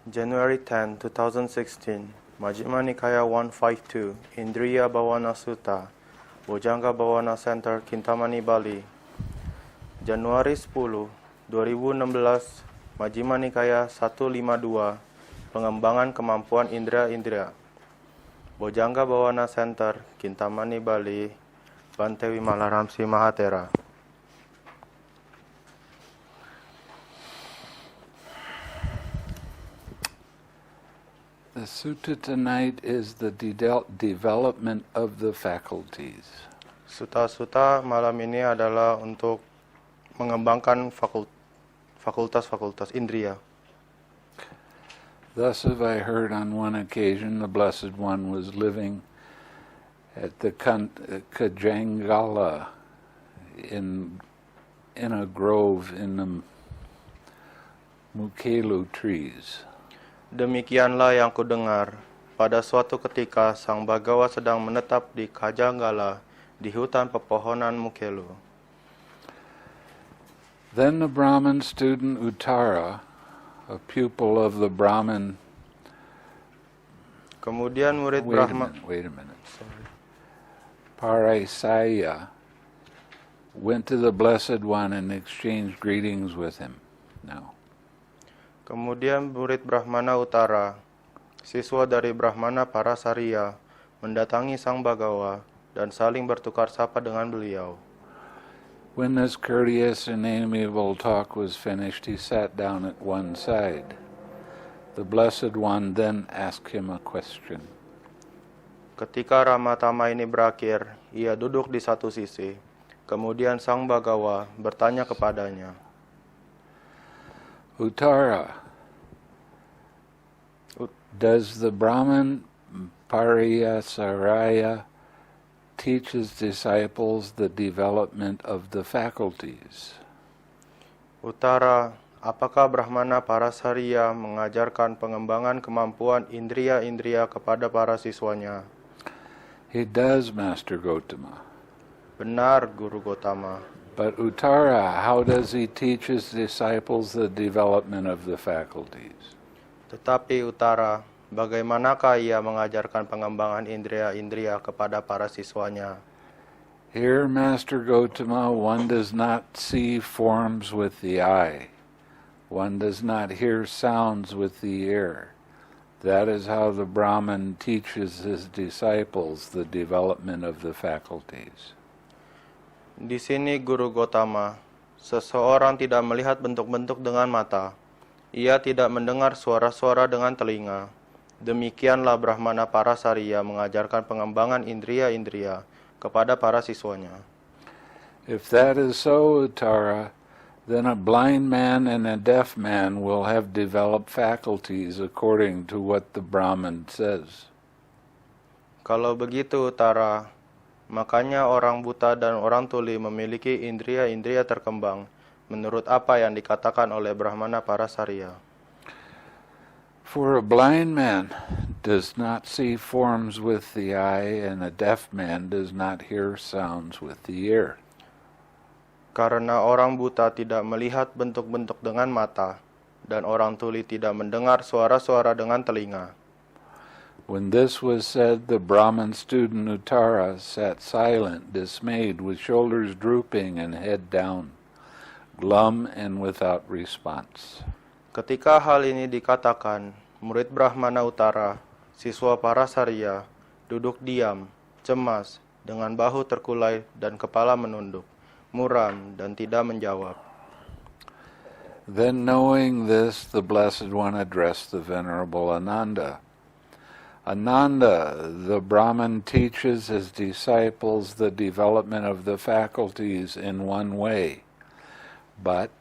January 10, 2016, Majjhima Nikaya 152, Indriya Bhavana Sutta, Bojjhanga Bhavana Center, Kintamani, Bali. Januari 10, 2016, Majjhima Nikaya 152, Pengembangan Kemampuan Indra-Indra, Bojjhanga Bhavana Center, Kintamani, Bali, Bhante Vimala Ramsi Mahatera. The sutta tonight is the development of the faculties. Sutta-sutta malam ini adalah untuk mengembangkan fakultas-fakultas indriya. Thus have I heard on one occasion the Blessed One was living at the Kajangala in a grove in the Mukelu trees. Demikianlah yang kudengar. Pada suatu ketika, Sang Bhagawa sedang menetap di Kajanggala, di hutan pepohonan Mukelu. Then the Brahmin student Uttara, a pupil of the Brahmin... Kemudian murid Wait a minute. Paraisaya went to the Blessed One and exchanged greetings with him. Now. Kemudian murid Brahmana Utara, siswa dari Brahmana Parasariya, mendatangi Sang Bhagawa dan saling bertukar sapa dengan beliau. When this courteous and amiable talk was finished, he sat down at one side. The Blessed One then asked him a question. Ketika Ramatama ini berakhir, ia duduk di satu sisi. Kemudian Sang Bhagawa bertanya kepadanya, Uttara, does the Brahman Pariyasaraya teach his disciples the development of the faculties? Uttara, apakah Brahmana Parasariya mengajarkan pengembangan kemampuan indriya-indriya kepada para siswanya? He does, Master Gotama. Benar, Guru Gotama. But Uttara, how does he teach his disciples the development of the faculties? Tetapi Uttara, bagaimanakah ia mengajarkan pengembangan indriya-indriya kepada para siswanya? Here, Master Gotama, one does not see forms with the eye. One does not hear sounds with the ear. That is how the Brahman teaches his disciples the development of the faculties. Di sini Guru Gotama, seseorang tidak melihat bentuk-bentuk dengan mata. Ia tidak mendengar suara-suara dengan telinga. Demikianlah Brahmana Parasariya mengajarkan pengembangan indriya-indriya kepada para siswanya. If that is so, Uttara, then a blind man and a deaf man will have developed faculties according to what the Brahman says. Kalau begitu, Uttara, makanya orang buta dan orang tuli memiliki indriya-indriya terkembang menurut apa yang dikatakan oleh Brahmana Parasariya. For a blind man does not see forms with the eye, and a deaf man does not hear sounds with the ear. Karena orang buta tidak melihat bentuk-bentuk dengan mata, dan orang tuli tidak mendengar suara-suara dengan telinga. When this was said, the Brahmin student Uttara sat silent, dismayed, with shoulders drooping and head down, glum and without response. Ketika hal ini dikatakan, murid Brahmana Utara, siswa Parasariya, duduk diam, cemas, dengan bahu terkulai dan kepala menunduk, muram dan tidak menjawab. Then knowing this, the Blessed One addressed the Venerable Ananda. Ananda, the Brahman teaches his disciples the development of the faculties in one way, but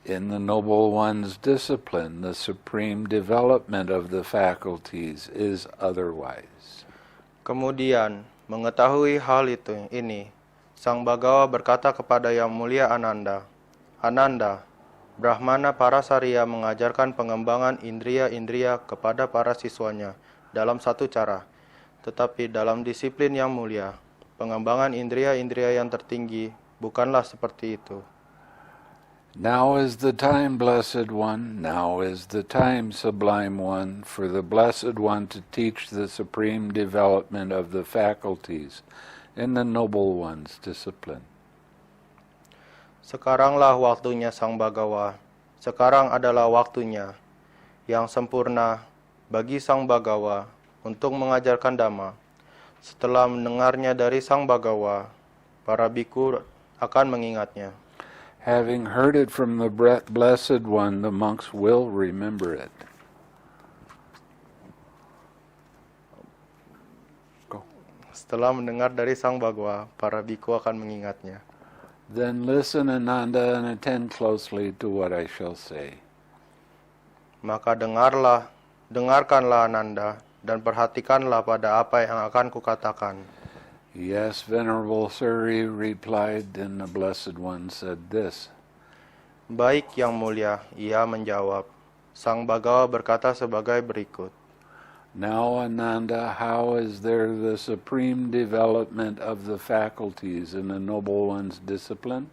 in the Noble One's discipline, the supreme development of the faculties is otherwise. Kemudian, mengetahui hal ini, Sang Bhagawa berkata kepada Yang Mulia Ananda, Ananda, Brahmana Parasariya mengajarkan pengembangan indriya-indriya kepada para siswanya dalam satu cara, tetapi dalam disiplin yang mulia, pengembangan indriya-indriya yang tertinggi bukanlah seperti itu. Now is the time, Blessed One, now is the time, Sublime One, for the Blessed One to teach the supreme development of the faculties in the Noble One's discipline. Sekaranglah waktunya Sang Bagawa. Sekarang adalah waktunya yang sempurna bagi Sang Bagawa untuk mengajarkan Dhamma. Setelah mendengarnya dari Sang Bagawa, para biku akan mengingatnya. Having heard it from the Blessed One, the monks will remember it. Go. Setelah mendengar dari Sang Bagawa, para biku akan mengingatnya. Then listen, Ananda, and attend closely to what I shall say. Maka dengarkanlah Ananda, dan perhatikanlah pada apa yang akan kukatakan. Yes, Venerable Suri replied, and the Blessed One said this. Baik, Yang Mulia, ia menjawab. Sang Bagawa berkata sebagai berikut. Now, Ananda, how is there the supreme development of the faculties in the Noble One's discipline?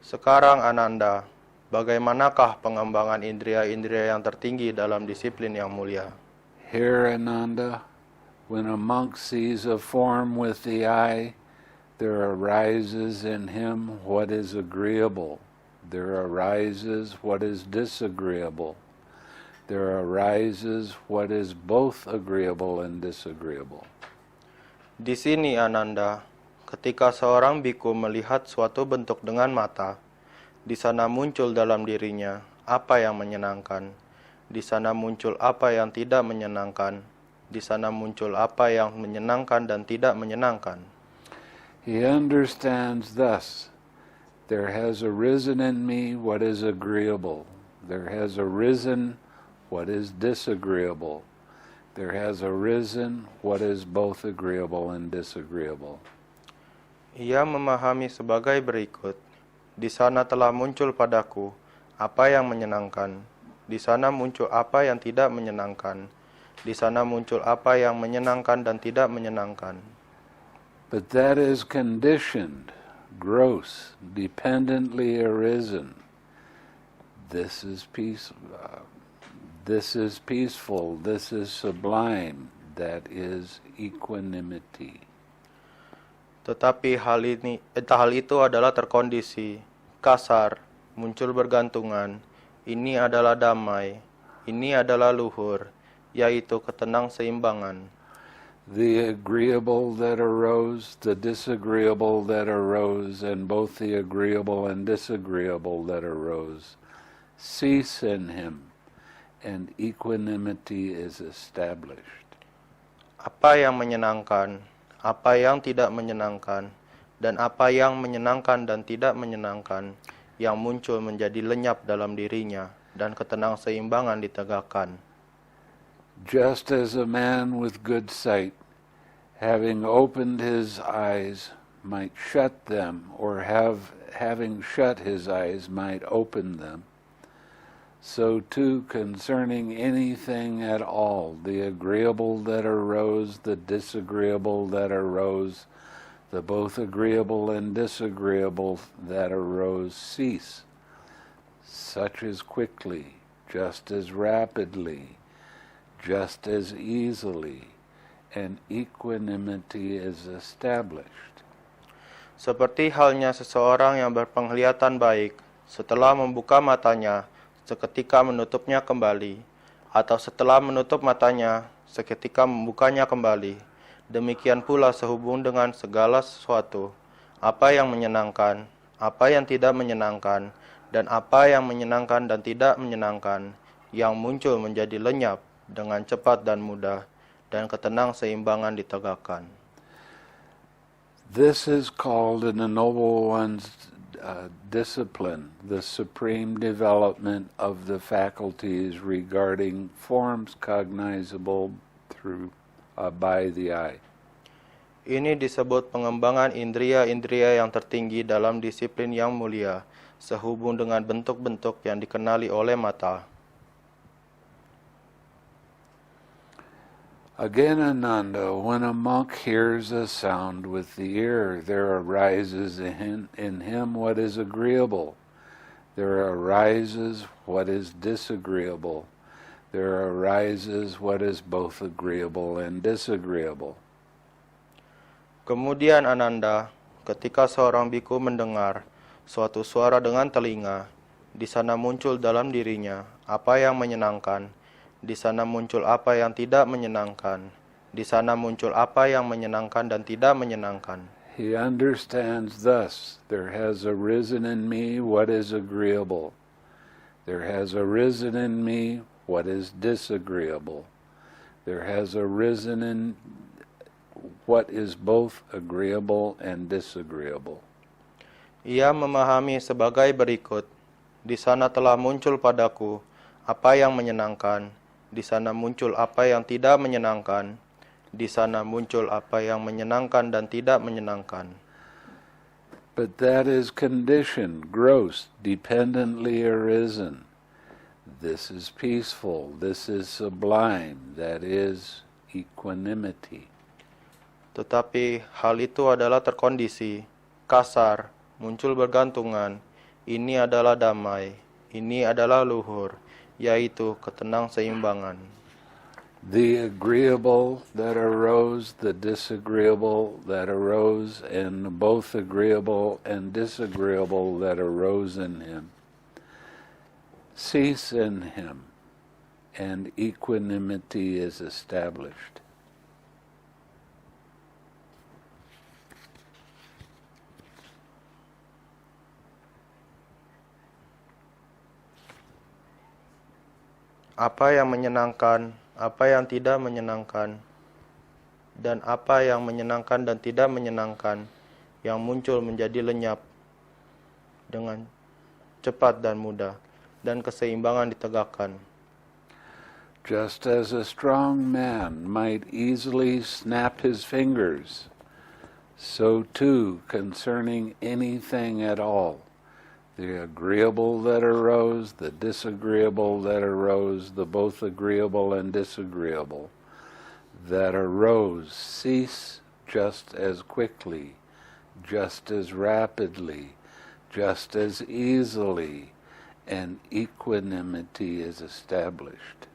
Sekarang Ananda, bagaimanakah pengembangan indria-indria yang tertinggi dalam disiplin Yang Mulia? Here, Ananda, when a monk sees a form with the eye, there arises in him what is agreeable. There arises what is disagreeable. There arises what is both agreeable and disagreeable. Di sini Ananda, ketika seorang biku melihat suatu bentuk dengan mata, di sana muncul dalam dirinya apa yang menyenangkan, di sana muncul apa yang tidak menyenangkan, di sana muncul apa yang menyenangkan dan tidak menyenangkan. He understands thus, there has arisen in me what is agreeable. There has arisen what is disagreeable. There has arisen what is both agreeable and disagreeable. Ia memahami sebagai berikut, di sana telah muncul padaku apa yang menyenangkan, di sana muncul apa yang tidak menyenangkan, di sana muncul apa yang menyenangkan dan tidak menyenangkan. But that is conditioned, gross, dependently arisen. This is peaceful, this is sublime, that is equanimity. Tetapi hal itu adalah terkondisi, kasar, muncul bergantungan. Ini adalah damai, ini adalah luhur, yaitu ketenang seimbangan. The agreeable that arose, the disagreeable that arose, and both the agreeable and disagreeable that arose, cease in him, and equanimity is established. Apa yang menyenangkan, apa yang tidak menyenangkan, dan apa yang menyenangkan dan tidak menyenangkan, yang muncul menjadi lenyap dalam dirinya, dan ketenang seimbangan ditegakkan. Just as a man with good sight, having opened his eyes, might shut them, or having shut his eyes, might open them, so too concerning anything at all, the agreeable that arose, the disagreeable that arose, the both agreeable and disagreeable that arose cease, such as quickly, just as rapidly, just as easily, and equanimity is established. Seperti halnya seseorang yang berpenglihatan baik, setelah membuka matanya, seketika menutupnya kembali, atau setelah menutup matanya, seketika membukanya kembali. Demikian pula sehubung dengan segala sesuatu, apa yang menyenangkan, apa yang tidak menyenangkan, dan apa yang menyenangkan dan tidak menyenangkan, yang muncul menjadi lenyap dengan cepat dan mudah, dan ketenang seimbangan ditegakkan. This is called in the Noble One's discipline, the supreme development of the faculties regarding forms cognizable through by the eye. Ini disebut pengembangan indria-indria yang tertinggi dalam disiplin yang mulia, sehubung dengan bentuk-bentuk yang dikenali oleh mata. Again, Ananda, when a monk hears a sound with the ear, there arises in him what is agreeable. There arises what is disagreeable. There arises what is both agreeable and disagreeable. Kemudian Ananda, ketika seorang biku mendengar suatu suara dengan telinga, di sana muncul dalam dirinya apa yang menyenangkan, di sana muncul apa yang tidak menyenangkan, di sana muncul apa yang menyenangkan dan tidak menyenangkan. He understands thus, there has arisen in me what is agreeable. There has arisen in me what is disagreeable. There has arisen in what is both agreeable and disagreeable. Ia memahami sebagai berikut, di sana telah muncul padaku apa yang menyenangkan, di sana muncul apa yang tidak menyenangkan, di sana muncul apa yang menyenangkan dan tidak menyenangkan. But that is conditioned, gross, dependently arisen. This is peaceful, this is sublime, that is equanimity. Tetapi hal itu adalah terkondisi, kasar, muncul bergantungan. Ini adalah damai, ini adalah luhur, yaitu ketenang-seimbangan. The agreeable that arose, the disagreeable that arose, and both agreeable and disagreeable that arose in him, cease in him, and equanimity is established. Apa yang menyenangkan, apa yang tidak menyenangkan, dan apa yang menyenangkan dan tidak menyenangkan, yang muncul menjadi lenyap dengan cepat dan mudah, dan keseimbangan ditegakkan. Just as a strong man might easily snap his fingers, so too concerning anything at all, the agreeable that arose, the disagreeable that arose, the both agreeable and disagreeable that arose cease just as quickly, just as rapidly, just as easily, and equanimity is established.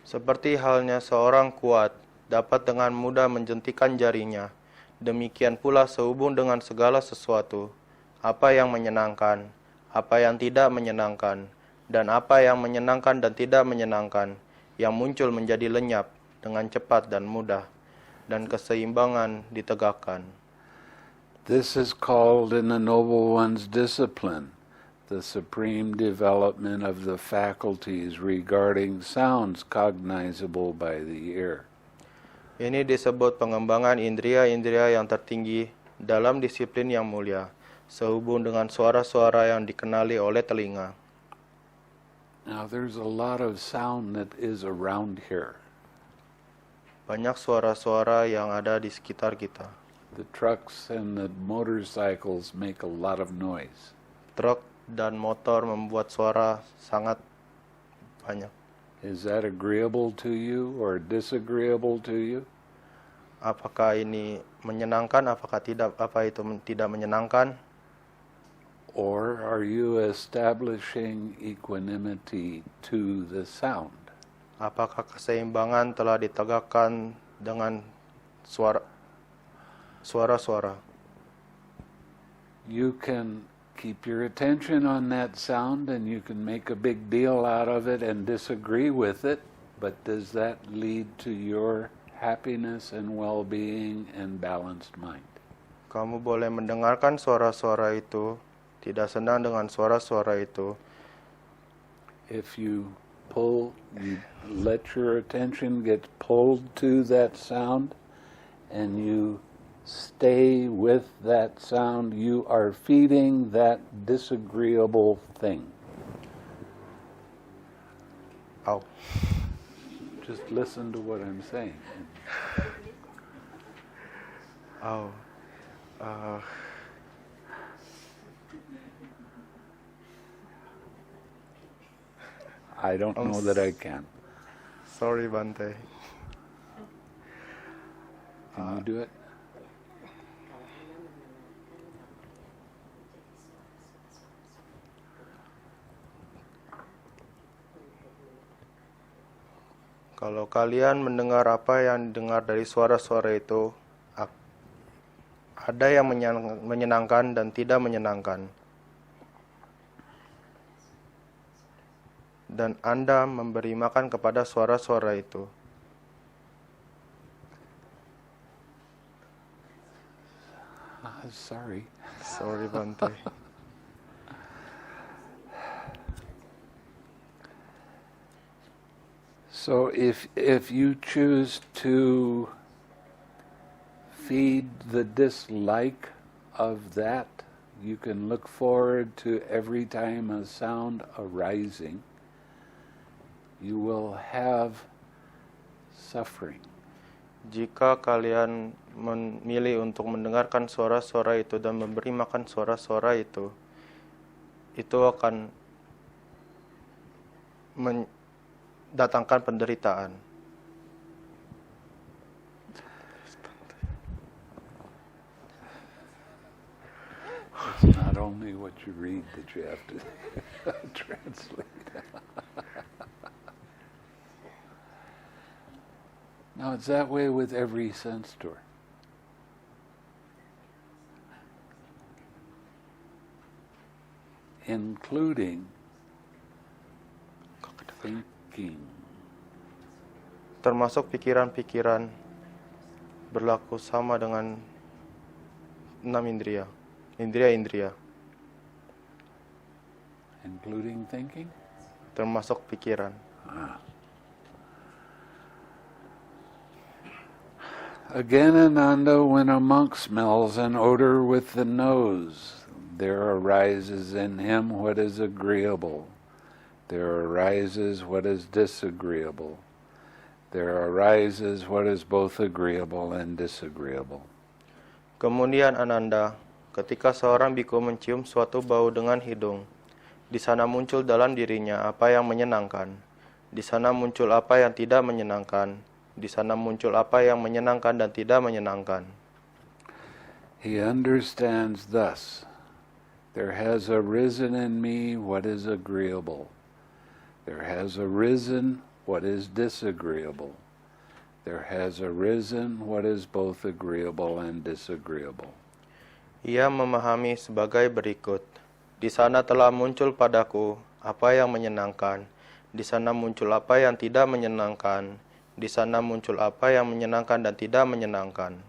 Seperti halnya seorang kuat dapat dengan mudah menjentikan jarinya, demikian pula sehubung dengan segala sesuatu, apa yang menyenangkan, apa yang tidak menyenangkan, dan apa yang menyenangkan dan tidak menyenangkan, yang muncul menjadi lenyap dengan cepat dan mudah, dan keseimbangan ditegakkan. This is called in the Noble One's discipline the supreme development of the faculties regarding sounds cognizable by the ear. Ini disebut pengembangan indria-indria yang tertinggi dalam disiplin yang mulia, sehubung dengan suara-suara yang dikenali oleh telinga. Now there's a lot of sound that is around here. Banyak suara-suara yang ada di sekitar kita. The trucks and the motorcycles make a lot of noise. Truk dan motor membuat suara sangat banyak. Is that agreeable to you or disagreeable to you? Apakah ini menyenangkan, apakah tidak, apa itu tidak menyenangkan? Or are you establishing equanimity to the sound? Apakah keseimbangan telah ditegakkan dengan suara-suara? You can keep your attention on that sound and you can make a big deal out of it and disagree with it, but does that lead to your happiness and well-being and balanced mind? Kamu boleh mendengarkan suara-suara itu, tidak senang dengan suara-suara itu. If you let your attention get pulled to that sound and you stay with that sound, you are feeding that disagreeable thing. Ow. Just listen to what I'm saying. Ow. I don't know that I can. Sorry, Bante. Can you do it? Kalau kalian mendengar apa yang dengar dari suara-suara itu, ada yang menyenangkan dan tidak menyenangkan. Dan Anda memberi makan kepada suara-suara itu. Sorry. Sorry, Bante. So if you choose to feed the dislike of that, you can look forward to every time a sound arising, you will have suffering. Jika kalian memilih untuk mendengarkan suara-suara itu dan memberi makan suara-suara itu akan mendatangkan penderitaan. It's not only what you read that you have to translate. Now, it's that way with every sense door. Including thinking. Termasuk pikiran-pikiran berlaku sama dengan 6 indria. Indria-indria. Including thinking? Termasuk pikiran. Again, Ananda, when a monk smells an odor with the nose, there arises in him what is agreeable. There arises what is disagreeable. There arises what is both agreeable and disagreeable. Kemudian Ananda, ketika seorang biku mencium suatu bau dengan hidung, di sana muncul dalam dirinya apa yang menyenangkan. Di sana muncul apa yang tidak menyenangkan. Di sana muncul apa yang menyenangkan dan tidak menyenangkan. He understands thus, there has arisen in me what is agreeable. There has arisen what is disagreeable. There has arisen what is both agreeable and disagreeable. Ia memahami sebagai berikut. Di sana telah muncul padaku apa yang menyenangkan. Di sana muncul apa yang tidak menyenangkan. Di sana muncul apa yang menyenangkan dan tidak menyenangkan.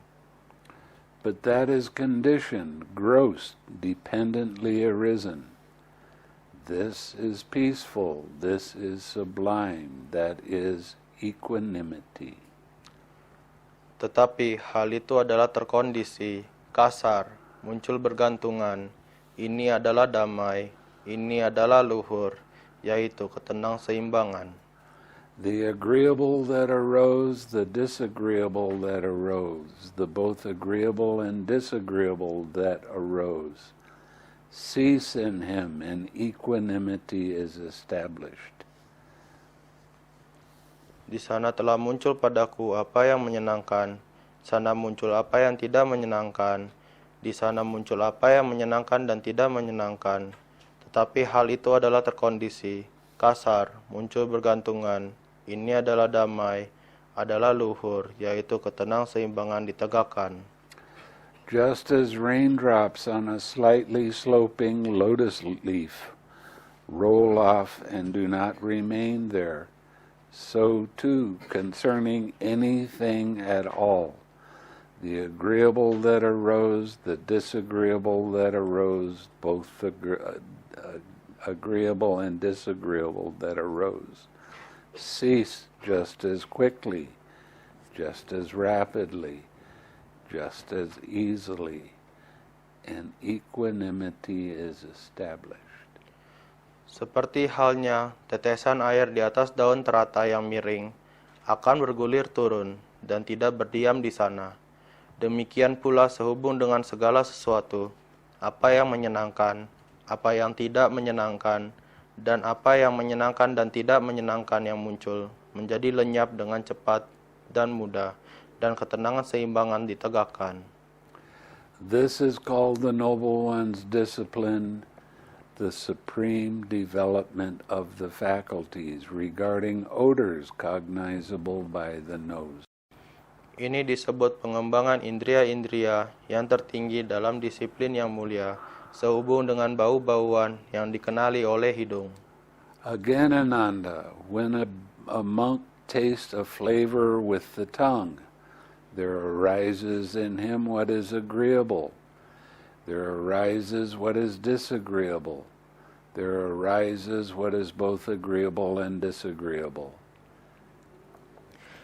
But that is conditioned, gross, dependently arisen. This is peaceful, this is sublime, that is equanimity. Tetapi hal itu adalah terkondisi, kasar, muncul bergantungan. Ini adalah damai, ini adalah luhur, yaitu ketenang-seimbangan. The agreeable that arose, the disagreeable that arose, the both agreeable and disagreeable that arose, cease in him and equanimity is established. Di sana telah muncul padaku apa yang menyenangkan, di sana muncul apa yang tidak menyenangkan, di sana muncul apa yang menyenangkan dan tidak menyenangkan. Tetapi hal itu adalah terkondisi, kasar, muncul bergantungan. Ini adalah damai, adalah luhur, yaitu ketenang-seimbangan ditegakkan. Just as raindrops on a slightly sloping lotus leaf roll off and do not remain there, so too concerning anything at all, the agreeable that arose, the disagreeable that arose, both agreeable and disagreeable that arose, cease just as quickly, just as rapidly, just as easily, and equanimity is established. Seperti halnya tetesan air di atas daun teratai yang miring akan bergulir turun dan tidak berdiam di sana. Demikian pula sehubung dengan segala sesuatu, apa yang menyenangkan, apa yang tidak menyenangkan, dan apa yang menyenangkan dan tidak menyenangkan yang muncul, menjadi lenyap dengan cepat dan mudah, dan ketenangan seimbangan ditegakkan. This is called the noble one's discipline, the supreme development of the faculties regarding odors cognizable by the nose. Ini disebut pengembangan indria-indria yang tertinggi dalam disiplin yang mulia, sehubung dengan bau-bauan yang dikenali oleh hidung. Again, Ananda, when a monk tastes a flavor with the tongue, there arises in him what is agreeable. There arises what is disagreeable. There arises what is both agreeable and disagreeable.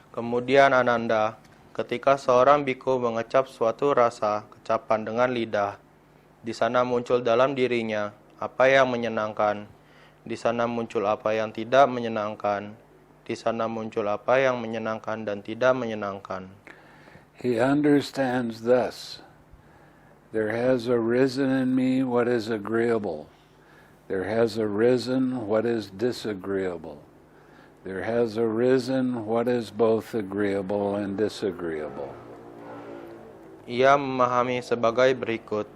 Kemudian Ananda, ketika seorang biku mengecap suatu rasa kecapan dengan lidah, di sana muncul dalam dirinya apa yang menyenangkan, di sana muncul apa yang tidak menyenangkan, di sana muncul apa yang menyenangkan dan tidak menyenangkan. He understands thus. There has arisen in me what is agreeable. There has arisen what is disagreeable. There has arisen what is both agreeable and disagreeable. Ia memahami sebagai berikut.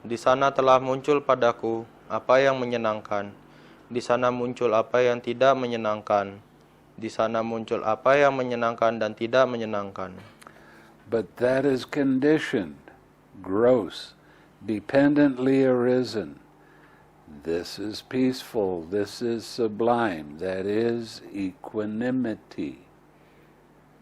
Di sana telah muncul padaku apa yang menyenangkan. Di sana muncul apa yang tidak menyenangkan. Di sana muncul apa yang menyenangkan dan tidak menyenangkan. But that is conditioned, gross, dependently arisen. This is peaceful, this is sublime, that is equanimity.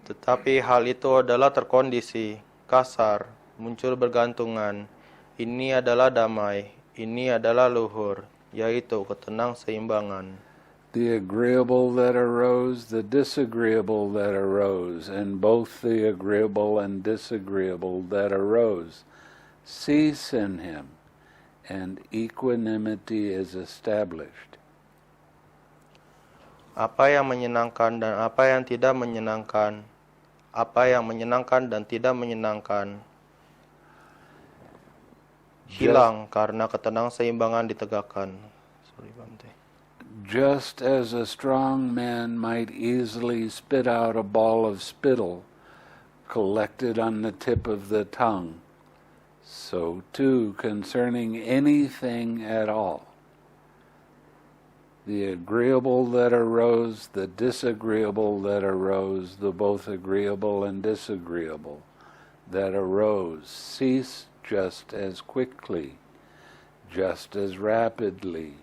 Tetapi hal itu adalah terkondisi, kasar, muncul bergantungan. Ini adalah damai, ini adalah luhur, yaitu ketenang seimbangan. The agreeable that arose, the disagreeable that arose, and both the agreeable and disagreeable that arose cease in him, and equanimity is established. Apa yang menyenangkan dan apa yang tidak menyenangkan, apa yang menyenangkan dan tidak menyenangkan, hilang karena ketenang seimbangan ditegakkan. Just as a strong man might easily spit out a ball of spittle collected on the tip of the tongue, so too concerning anything at all. The agreeable that arose, the disagreeable that arose, the both agreeable and disagreeable that arose cease just as quickly, just as rapidly,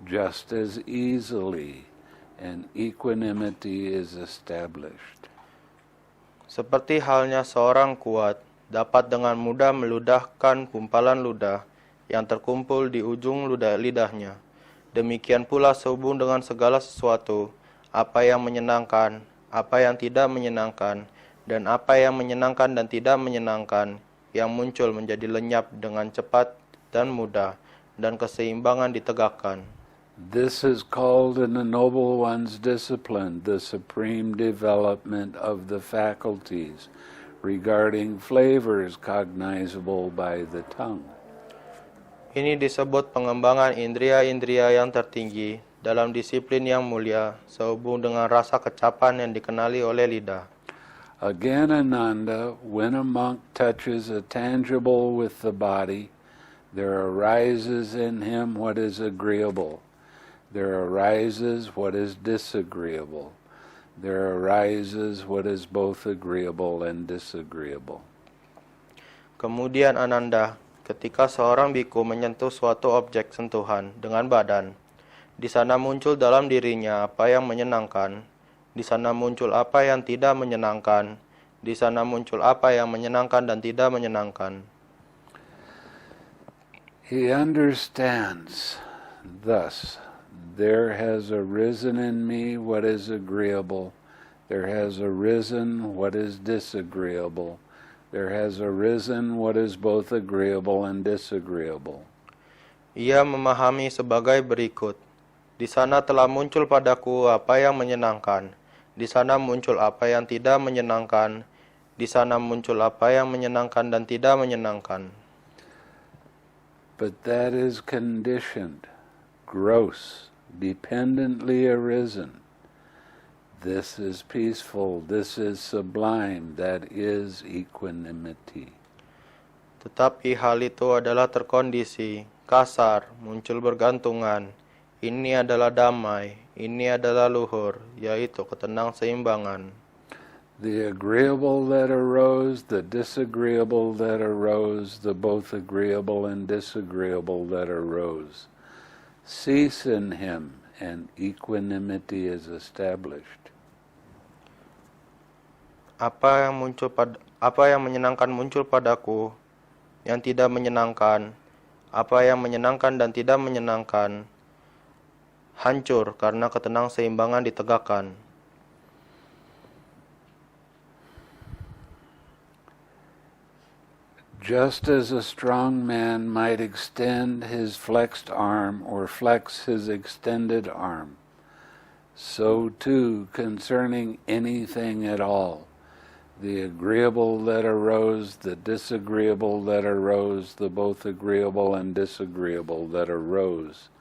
just as easily, and equanimity is established. Seperti halnya seorang kuat dapat dengan mudah meludahkan gumpalan ludah yang terkumpul di ujung lidahnya. Demikian pula sehubung dengan segala sesuatu, apa yang menyenangkan, apa yang tidak menyenangkan, dan apa yang menyenangkan dan tidak menyenangkan, yang muncul menjadi lenyap dengan cepat dan mudah, dan keseimbangan ditegakkan. This is called in the Noble One's discipline the supreme development of the faculties regarding flavors cognizable by the tongue. Ini disebut pengembangan indria-indria yang tertinggi dalam disiplin yang mulia, sehubung dengan rasa kecapan yang dikenali oleh lidah. Again, Ananda, when a monk touches a tangible with the body, there arises in him what is agreeable. There arises what is disagreeable. There arises what is both agreeable and disagreeable. Kemudian Ananda, ketika seorang biku menyentuh suatu objek sentuhan dengan badan, di sana muncul dalam dirinya apa yang menyenangkan, di sana muncul apa yang tidak menyenangkan, di sana muncul apa yang menyenangkan dan tidak menyenangkan. He understands thus. There has arisen in me what is agreeable. There has arisen what is disagreeable. There has arisen what is both agreeable and disagreeable. Ia memahami sebagai berikut. Di sana telah muncul padaku apa yang menyenangkan. Di sana muncul apa yang tidak menyenangkan. Di sana muncul apa yang menyenangkan dan tidak menyenangkan. But that is conditioned, gross, dependently arisen. This is peaceful, this is sublime, that is equanimity. Tetapi hal itu adalah terkondisi, kasar, muncul bergantungan. Ini adalah damai, ini adalah luhur, yaitu ketenang-seimbangan. The agreeable that arose, the disagreeable that arose, the both agreeable and disagreeable that arose, cease in him, and equanimity is established. Apa yang menyenangkan muncul padaku, yang tidak menyenangkan, apa yang menyenangkan dan tidak menyenangkan, hancur karena ketenang-seimbangan ditegakkan. Just as a strong man might extend his flexed arm or flex his extended arm, so too concerning anything at all, the agreeable that arose, the disagreeable that arose, the both agreeable and disagreeable that arose,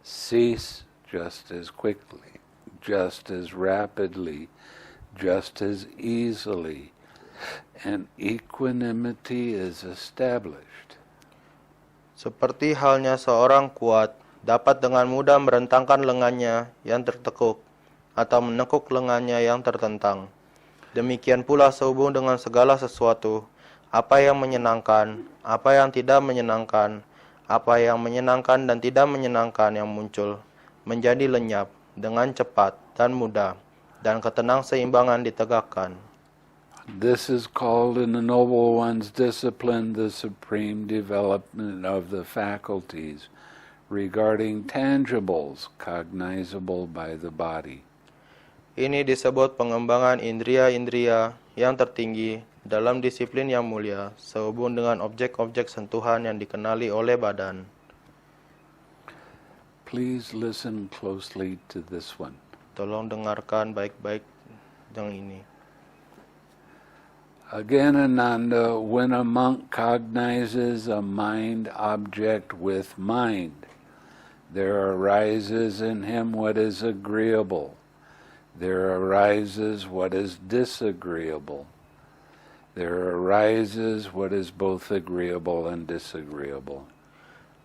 cease just as quickly, just as rapidly, just as easily, and equanimity is established. Seperti halnya seorang kuat dapat dengan mudah merentangkan lengannya yang tertekuk atau menekuk lengannya yang tertentang. Demikian pula sehubung dengan segala sesuatu, apa yang menyenangkan, apa yang tidak menyenangkan, apa yang menyenangkan dan tidak menyenangkan yang muncul, menjadi lenyap dengan cepat dan mudah, dan ketenang-seimbangan ditegakkan. This is called in the Noble One's discipline the supreme development of the faculties regarding tangibles cognizable by the body. Ini disebut pengembangan indria-indria yang tertinggi dalam disiplin yang mulia sehubung dengan objek-objek sentuhan yang dikenali oleh badan. Please listen closely to this one. Tolong dengarkan baik-baik yang ini. Again, Ananda, when a monk cognizes a mind object with mind, there arises in him what is agreeable. There arises what is disagreeable. There arises what is both agreeable and disagreeable.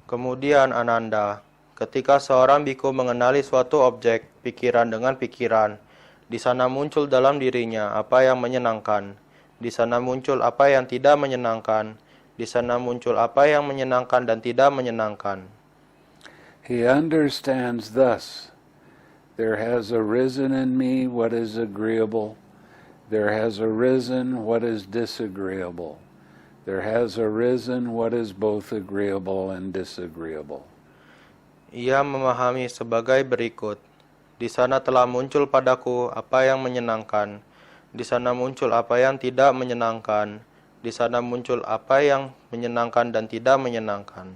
Kemudian Ananda, ketika seorang biku mengenali suatu objek pikiran dengan pikiran, di sana muncul dalam dirinya apa yang menyenangkan. Di sana muncul apa yang tidak menyenangkan. Di sana muncul apa yang menyenangkan dan tidak menyenangkan. He understands thus, there has arisen in me what is agreeable. There has arisen what is disagreeable. There has arisen what is both agreeable and disagreeable. Ia memahami sebagai berikut. Di sana telah muncul padaku apa yang menyenangkan. Di sana muncul apa yang tidak menyenangkan. Di sana muncul apa yang menyenangkan dan tidak menyenangkan.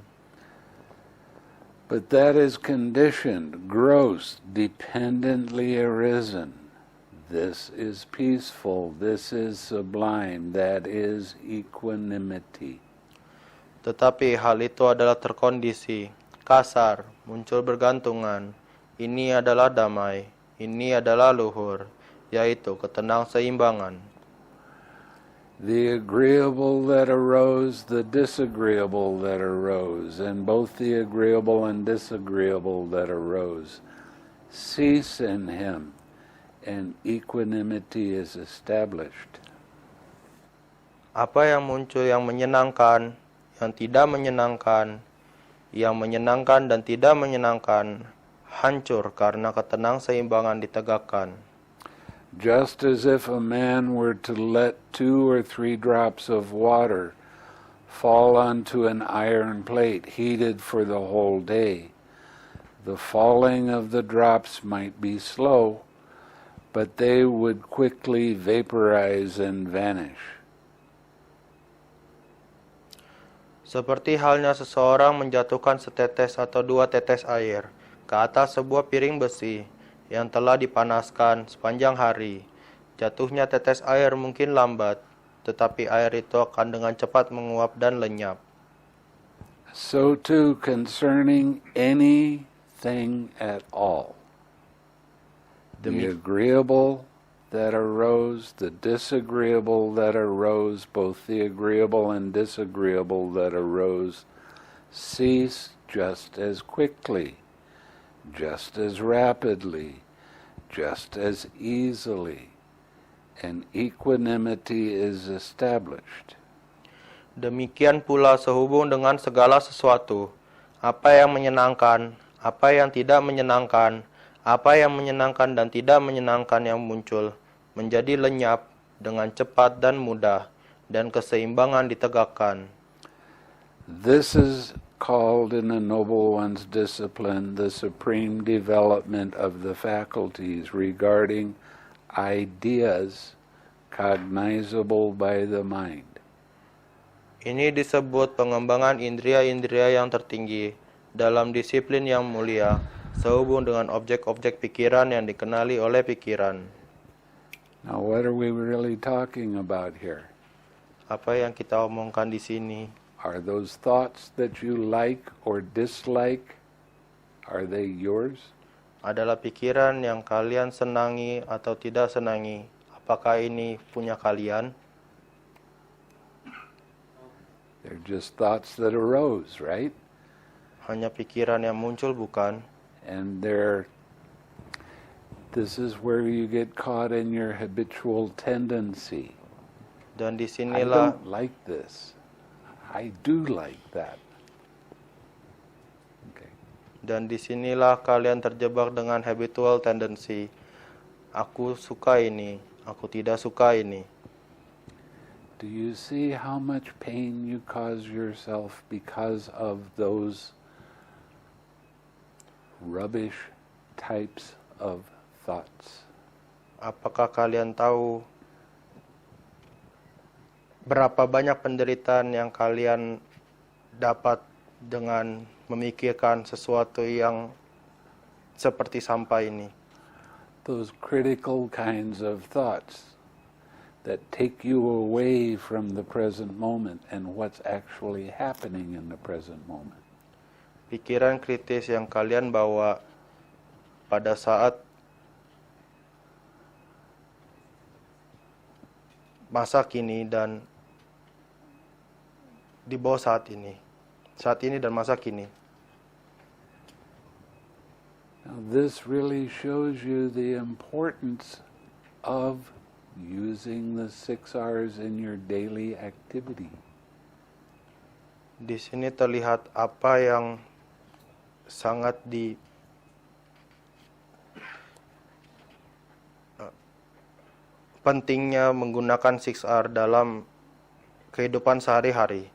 But that is conditioned, gross, dependently arisen. This is peaceful, this is sublime, that is equanimity. Tetapi hal itu adalah terkondisi, kasar, muncul bergantungan. Ini adalah damai, ini adalah luhur, yaitu ketenang-seimbangan. The agreeable that arose, the disagreeable that arose, and both the agreeable and disagreeable that arose, cease in him, and equanimity is established. Apa yang muncul yang menyenangkan, yang tidak menyenangkan, yang menyenangkan dan tidak menyenangkan, hancur karena ketenang-seimbangan ditegakkan. Just as if a man were to let 2 or 3 drops of water fall onto an iron plate heated for the whole day, the falling of the drops might be slow, but they would quickly vaporize and vanish. Seperti halnya seseorang menjatuhkan setetes atau 2 tetes air ke atas sebuah piring besi yang telah dipanaskan sepanjang hari. Jatuhnya tetes air mungkin lambat, tetapi air itu akan dengan cepat menguap dan lenyap. So too concerning anything at all. The agreeable that arose, the disagreeable that arose, both the agreeable and disagreeable that arose, cease just as quickly, just as rapidly, just as easily, and equanimity is established. Demikian pula sehubung dengan segala sesuatu, apa yang menyenangkan, apa yang tidak menyenangkan, apa yang menyenangkan dan tidak menyenangkan yang muncul, menjadi lenyap dengan cepat dan mudah, dan keseimbangan ditegakkan. This is called in the Noble One's discipline the supreme development of the faculties regarding ideas cognizable by the mind. Ini disebut pengembangan indria-indria yang tertinggi dalam disiplin yang mulia, sehubung dengan objek-objek pikiran yang dikenali oleh pikiran. Now, what are we really talking about here? Apa yang kita omongkan di sini? Are those thoughts that you like or dislike, are they yours? Adalah pikiran yang kalian senangi atau tidak senangi. Apakah ini punya kalian? They're just thoughts that arose, right? Hanya pikiran yang muncul, bukan? And this is where you get caught in your habitual tendency. Dan I disinilah don't like this. I do like that. Okay. Dan disinilah kalian terjebak dengan habitual tendency. Aku suka ini, aku tidak suka ini. Do you see how much pain you cause yourself because of those rubbish types of thoughts? Apakah kalian tahu berapa banyak penderitaan yang kalian dapat dengan memikirkan sesuatu yang seperti sampah ini? Those critical kinds of thoughts that take you away from the present moment and what's actually happening in the present moment. Pikiran kritis yang kalian bawa pada saat masa kini dan di bawah saat ini dan masa kini. Now, this really shows you the importance of using the 6 R's in your daily activity. Di sini terlihat apa yang sangat pentingnya menggunakan 6R dalam kehidupan sehari-hari.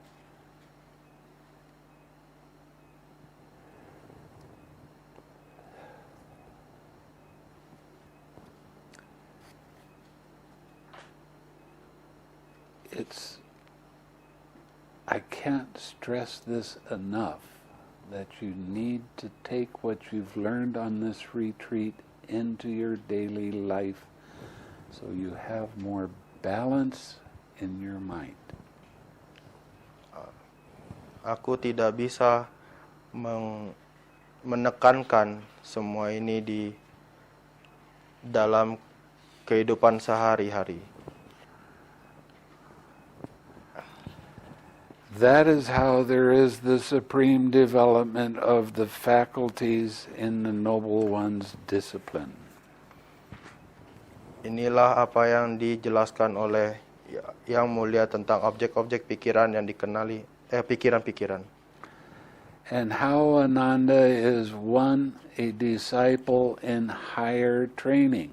I can't stress this enough, that you need to take what you've learned on this retreat into your daily life so you have more balance in your mind. Aku tidak bisa menekankan semua ini di dalam kehidupan sehari-hari. That is how there is the supreme development of the faculties in the Noble One's discipline. Inilah apa yang dijelaskan oleh Yang Mulia tentang objek-objek pikiran yang dikenali, pikiran-pikiran. And how Ananda is a disciple in higher training.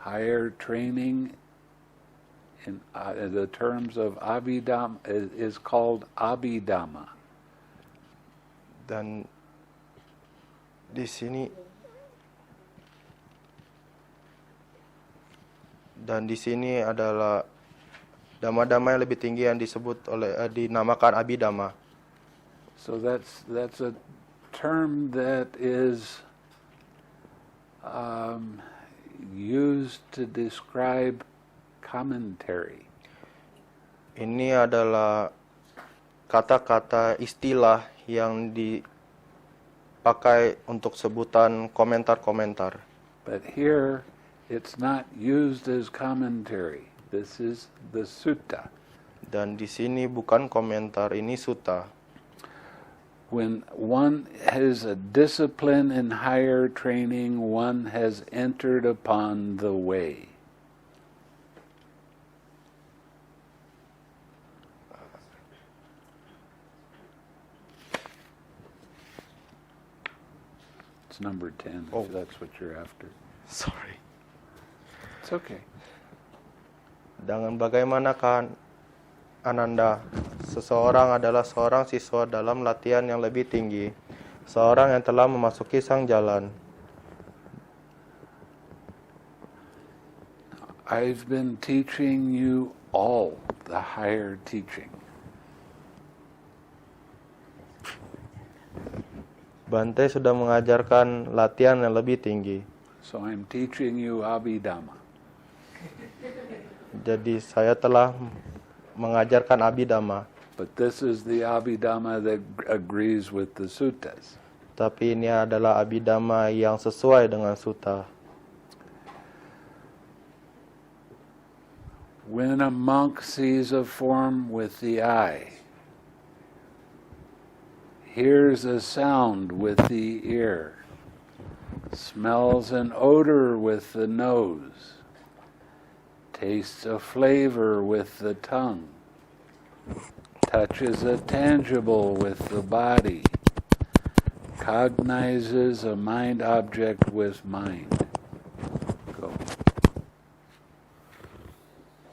Higher training in the terms of Abhidhamma is called Abhidhamma. Dan di sini adalah dhamma-dhamma yang lebih tinggi yang dinamakan Abhidhamma. So that's a term that is used to describe commentary. Ini adalah kata-kata istilah yang dipakai untuk sebutan komentar-komentar. But here it's not used as commentary. This is the sutta. Dan di sini bukan komentar, ini sutta. When one has a discipline in higher training, one has entered upon the way. It's number 10, Oh. if that's what you're after. Sorry. It's okay. Dengan bagaimanakah Ananda, seseorang adalah seorang siswa dalam latihan yang lebih tinggi, seorang yang telah memasuki sang jalan. I've been teaching you all the higher teaching. Bante sudah mengajarkan latihan yang lebih tinggi. So I'm teaching you Abhidhamma. Jadi saya telah mengajarkan Abhidhamma. But this is the Abhidhamma that agrees with the suttas. Tapi ini adalah Abhidhamma yang sesuai dengan sutta. When a monk sees a form with the eye, hears a sound with the ear, smells an odor with the nose, tastes a flavor with the tongue, touches a tangible with the body, cognizes a mind object with mind. Go.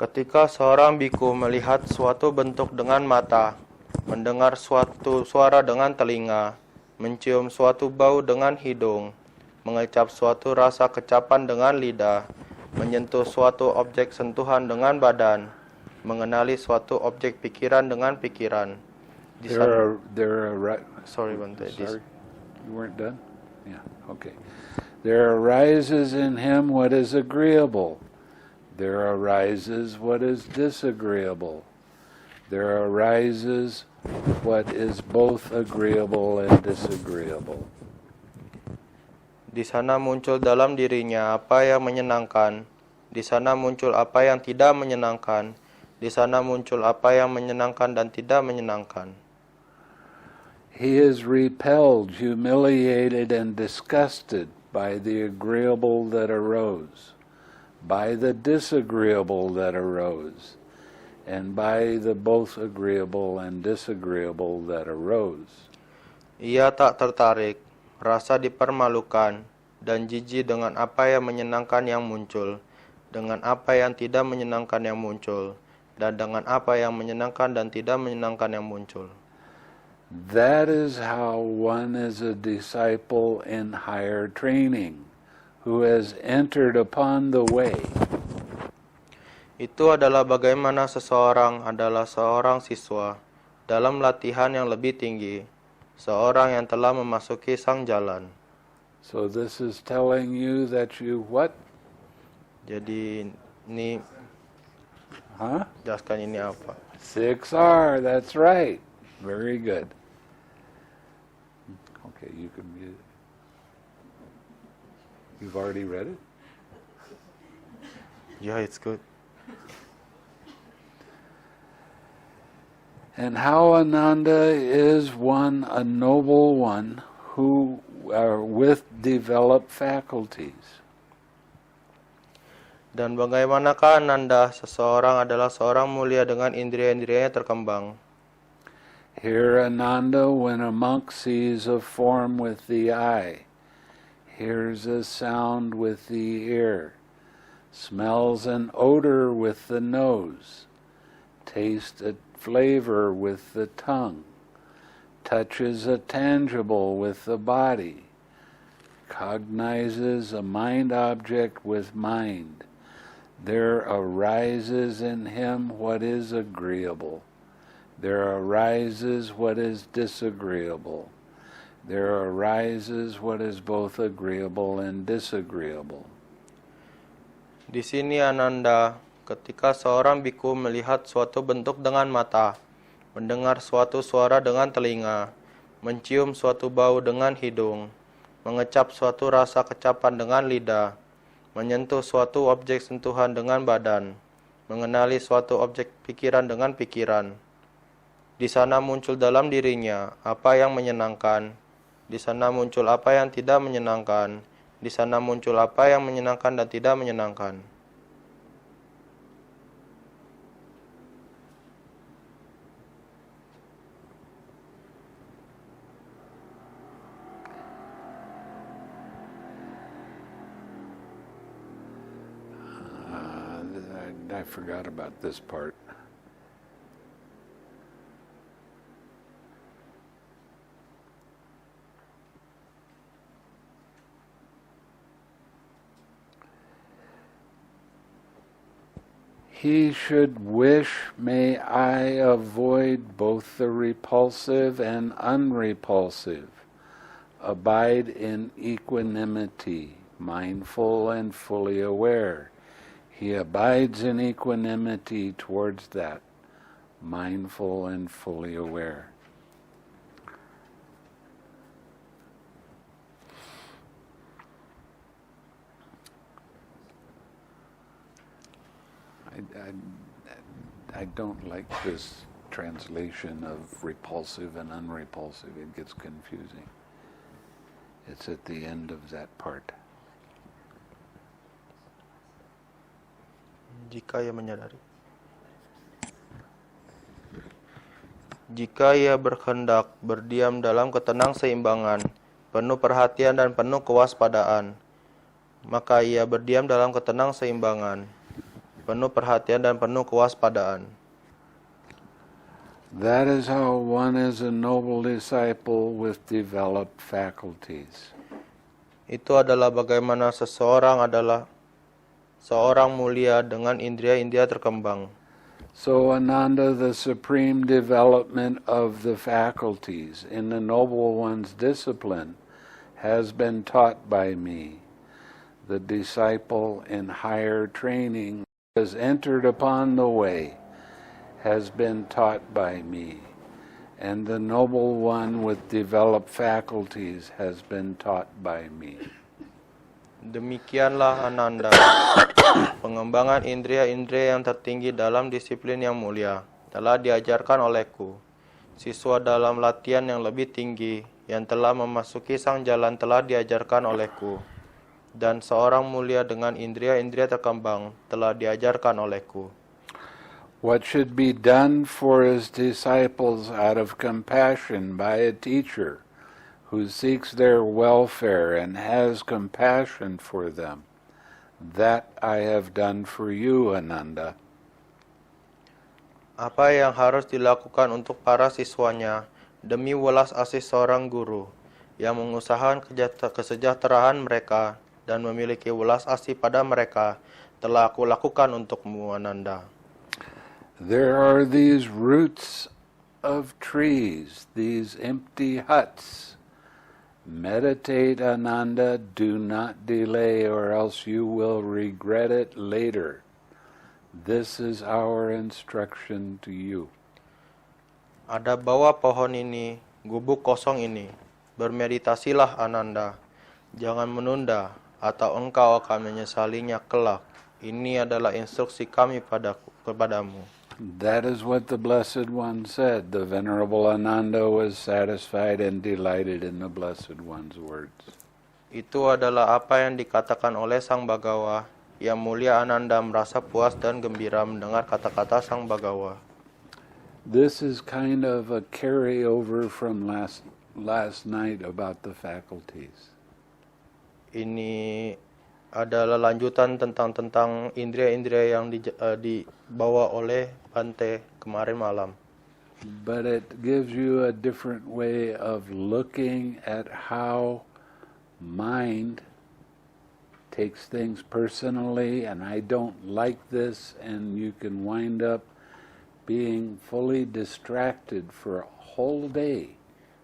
Ketika seorang biku melihat suatu bentuk dengan mata, mendengar suatu suara dengan telinga, mencium suatu bau dengan hidung, mengecap suatu rasa kecapan dengan lidah, menyentuh suatu objek sentuhan dengan badan, mengenali suatu objek pikiran dengan pikiran. Sorry, Bante. Sorry, you weren't done? Yeah, okay. There arises in him what is agreeable. There arises what is disagreeable. There arises what is both agreeable and disagreeable. Di sana muncul dalam dirinya apa yang menyenangkan, di sana muncul apa yang tidak menyenangkan, di sana muncul apa yang menyenangkan dan tidak menyenangkan. He is repelled, humiliated, and disgusted by the agreeable that arose, by the disagreeable that arose, and by the both agreeable and disagreeable that arose. Ia tak tertarik, rasa dipermalukan, dan jijik dengan apa yang menyenangkan yang muncul, dengan apa yang tidak menyenangkan yang muncul, dan dengan apa yang menyenangkan dan tidak menyenangkan yang muncul. That is how one is a disciple in higher training, who has entered upon the way. Itu adalah bagaimana seseorang adalah seorang siswa dalam latihan yang lebih tinggi, seorang yang telah memasuki sang jalan. So this is telling you that you what? Jadi ini Huh? jelaskan ini apa? 6R, that's right. Very good. Okay, you can mute. You've already read it? Yeah, it's good. And how Ananda is a noble one who with developed faculties. Dan bagaimanakah Ananda, seseorang adalah seorang mulia dengan indria-indrianya terkembang. Here Ananda, when a monk sees a form with the eye, hears a sound with the ear, smells an odor with the nose, tastes a flavor with the tongue, touches a tangible with the body, cognizes a mind object with mind, there arises in him what is agreeable. There arises what is disagreeable. There arises what is both agreeable and disagreeable. Di sini Ananda, ketika seorang biku melihat suatu bentuk dengan mata, mendengar suatu suara dengan telinga, mencium suatu bau dengan hidung, mengecap suatu rasa kecapan dengan lidah, menyentuh suatu objek sentuhan dengan badan, mengenali suatu objek pikiran dengan pikiran. Di sana muncul dalam dirinya apa yang menyenangkan, di sana muncul apa yang tidak menyenangkan, di sana muncul apa yang menyenangkan dan tidak menyenangkan. I forgot about this part. He should wish, may I avoid both the repulsive and unrepulsive. Abide in equanimity, mindful and fully aware. He abides in equanimity towards that, mindful and fully aware. I don't like this translation of repulsive and unrepulsive. It gets confusing. It's at the end of that part. Jika ia menyadari. Jika ia berkehendak berdiam dalam ketenang seimbangan, penuh perhatian dan penuh kewaspadaan, maka ia berdiam dalam ketenang seimbangan, penuh perhatian dan penuh kewaspadaan. That is how one is a noble disciple with developed faculties. Itu adalah bagaimana seseorang adalah seorang mulia dengan indria-indria terkembang. So Ananda, the supreme development of the faculties in the Noble One's discipline has been taught by me. The disciple in higher training has entered upon the way, has been taught by me, and the Noble One with developed faculties has been taught by me. Demikianlah Ananda, pengembangan indria-indria yang tertinggi dalam disiplin yang mulia telah diajarkan olehku. Siswa dalam latihan yang lebih tinggi yang telah memasuki sang jalan telah diajarkan olehku. Dan seorang mulia dengan indria-indria terkembang telah diajarkan olehku. What should be done for his disciples out of compassion by a teacher who seeks their welfare and has compassion for them, that I have done for you, Ananda. Apa yang harus dilakukan untuk para siswanya demi welas asih seorang guru yang mengusahakan kesejahteraan mereka dan memiliki welas asih pada mereka telah aku lakukan untukmu, Ananda. There are these roots of trees, these empty huts. Meditate, Ananda, do not delay, or else you will regret it later. This is our instruction to you. Ada bawah pohon ini, gubuk kosong ini. Bermeditasilah, Ananda. Jangan menunda, atau engkau akan menyesalinya kelak. Ini adalah instruksi kami kepadamu. That is what the Blessed One said. The Venerable Ananda was satisfied and delighted in the Blessed One's words. Itu adalah apa yang dikatakan oleh Sang Bagawa. Yang mulia Ananda merasa puas dan gembira mendengar kata-kata Sang Bagawa. This is kind of a carryover from last night about the faculties. Ini adalah lanjutan tentang indria-indria yang dibawa oleh Bante kemarin malam. But it gives you a different way of looking at how mind takes things personally, and I don't like this, and you can wind up being fully distracted for a whole day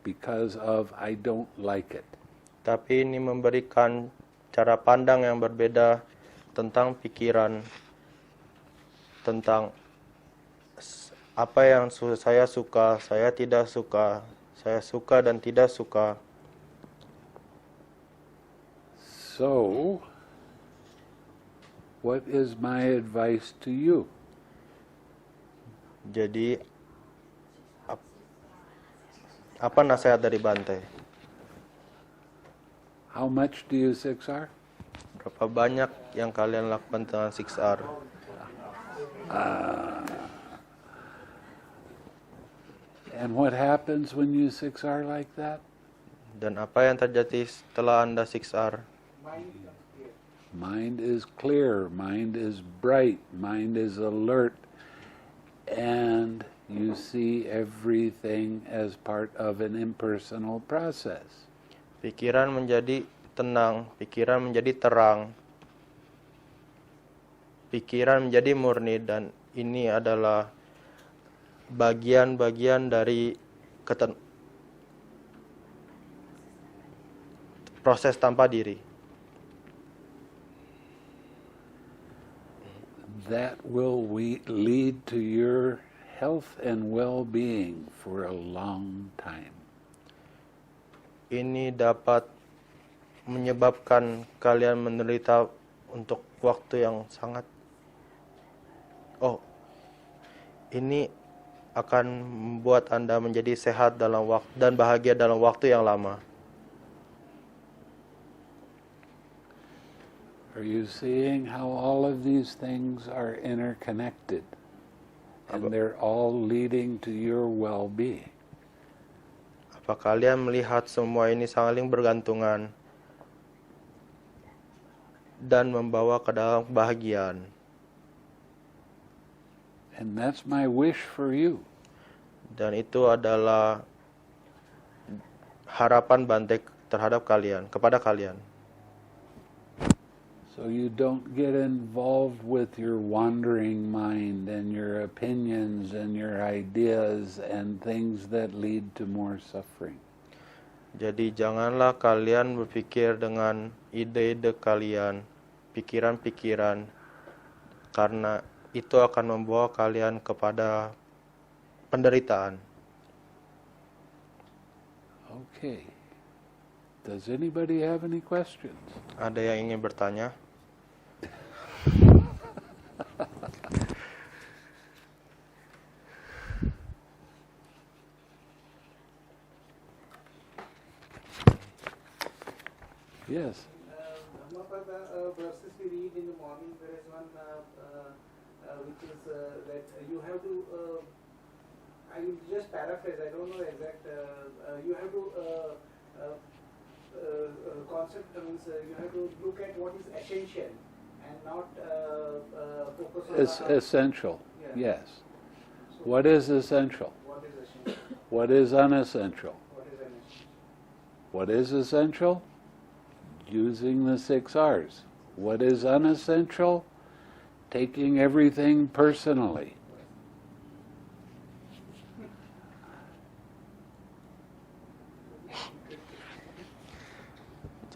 because of I don't like it. Tapi ini memberikan cara pandang yang berbeda tentang pikiran, tentang apa yang saya suka, saya tidak suka, saya suka dan tidak suka. So, what is my advice to you? Jadi Apa nasihat dari Bante? How much do you 6R? Berapa banyak yang kalian lakukan dengan 6R? And what happens when you 6R like that? Dan apa yang terjadi setelah Anda 6R? Mind is clear, mind is bright, mind is alert, and you see everything as part of an impersonal process. Pikiran menjadi tenang, pikiran menjadi terang, pikiran menjadi murni, dan ini adalah bagian-bagian dari proses tanpa diri. That will lead to your health and well-being for a long time. Ini dapat menyebabkan kalian menderita untuk waktu yang sangat. Ini akan membuat Anda menjadi sehat dalam waktu dan bahagia dalam waktu yang lama. Are you seeing how all of these things are interconnected? And they're all leading to your well-being. Apa kalian melihat semua ini saling bergantungan dan membawa ke dalam kebahagiaan? And that's my wish for you. Dan itu adalah harapan Bante terhadap kalian, kepada kalian. So you don't get involved with your wandering mind and your opinions and your ideas and things that lead to more suffering. Jadi janganlah kalian berpikir dengan ide-ide kalian, pikiran-pikiran, karena itu akan membawa kalian kepada penderitaan. Okay. Does anybody have any questions? Ada yang ingin bertanya? Yes. Dhammapada verses we read in the morning, there is one which is that you have to, I will just paraphrase, I don't know the exact, you have to concept means you have to look at what is essential and not focus on It's essential. Yeah. Yes. What is essential? what is essential, What is unessential? what is essential. What is essential? Using the 6 R's. What is unessential? Taking everything personally.